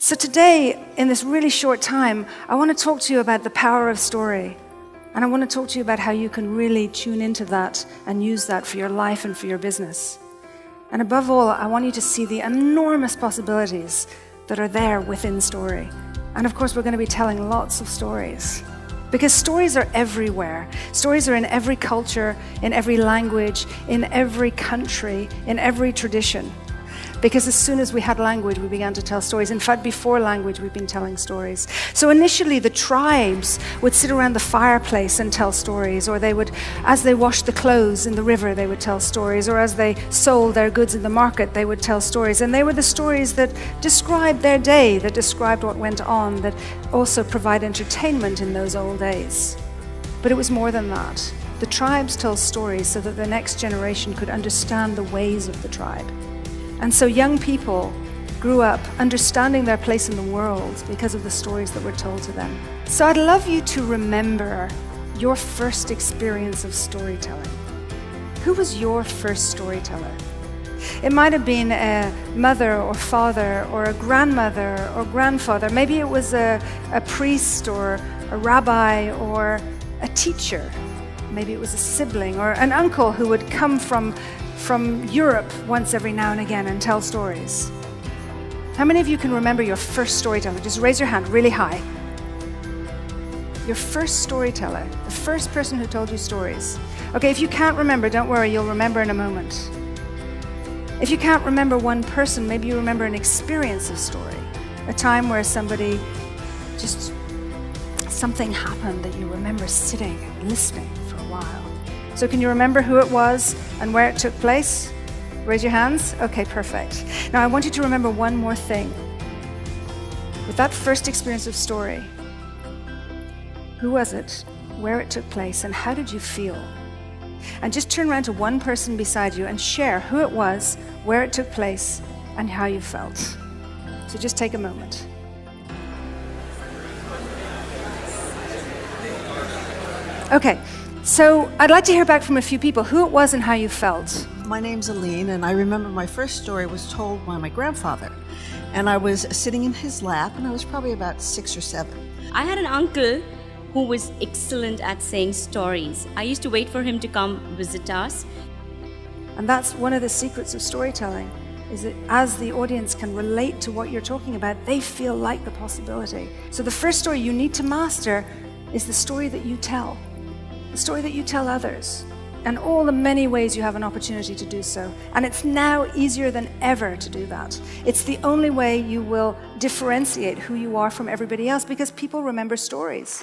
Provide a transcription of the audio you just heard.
So today, in this really short time, I want to talk to you about the power of story. And I want to talk to you about how you can really tune into that and use that for your life and for your business. And above all, I want you to see the enormous possibilities that are there within story. And of course, we're going to be telling lots of stories. Because stories are everywhere. Stories are in every culture, in every language, in every country, in every tradition. Because as soon as we had language, we began to tell stories. In fact, before language, we've been telling stories. So initially, the tribes would sit around the fireplace and tell stories, or they would, as they washed the clothes in the river, they would tell stories, or as they sold their goods in the market, they would tell stories. And they were the stories that described their day, that described what went on, that also provide entertainment in those old days. But it was more than that. The tribes tell stories so that the next generation could understand the ways of the tribe. And so young people grew up understanding their place in the world because of the stories that were told to them. So I'd love you to remember your first experience of storytelling. Who was your first storyteller? It might have been a mother or father or a grandmother or grandfather. Maybe it was a priest or a rabbi or a teacher. Maybe it was a sibling or an uncle who would come from Europe once every now and again and tell stories. How many of you can remember your first storyteller? Just raise your hand really high. Your first storyteller, the first person who told you stories. Okay, if you can't remember, don't worry, you'll remember in a moment. If you can't remember one person, maybe you remember an experience of story. A time where somebody something happened that you remember sitting and listening for a while. So can you remember who it was and where it took place? Raise your hands. Okay, perfect. Now I want you to remember one more thing. With that first experience of story, who was it, where it took place, and how did you feel? And just turn around to one person beside you and share who it was, where it took place, and how you felt. So just take a moment. Okay. So I'd like to hear back from a few people, who it was and how you felt. My name's Aline, and I remember my first story was told by my grandfather. And I was sitting in his lap, and I was probably about 6 or 7. I had an uncle who was excellent at saying stories. I used to wait for him to come visit us. And that's one of the secrets of storytelling, is that as the audience can relate to what you're talking about, they feel like the possibility. So the first story you need to master is the story that you tell. The story that you tell others, and all the many ways you have an opportunity to do so. And it's now easier than ever to do that. It's the only way you will differentiate who you are from everybody else, because people remember stories.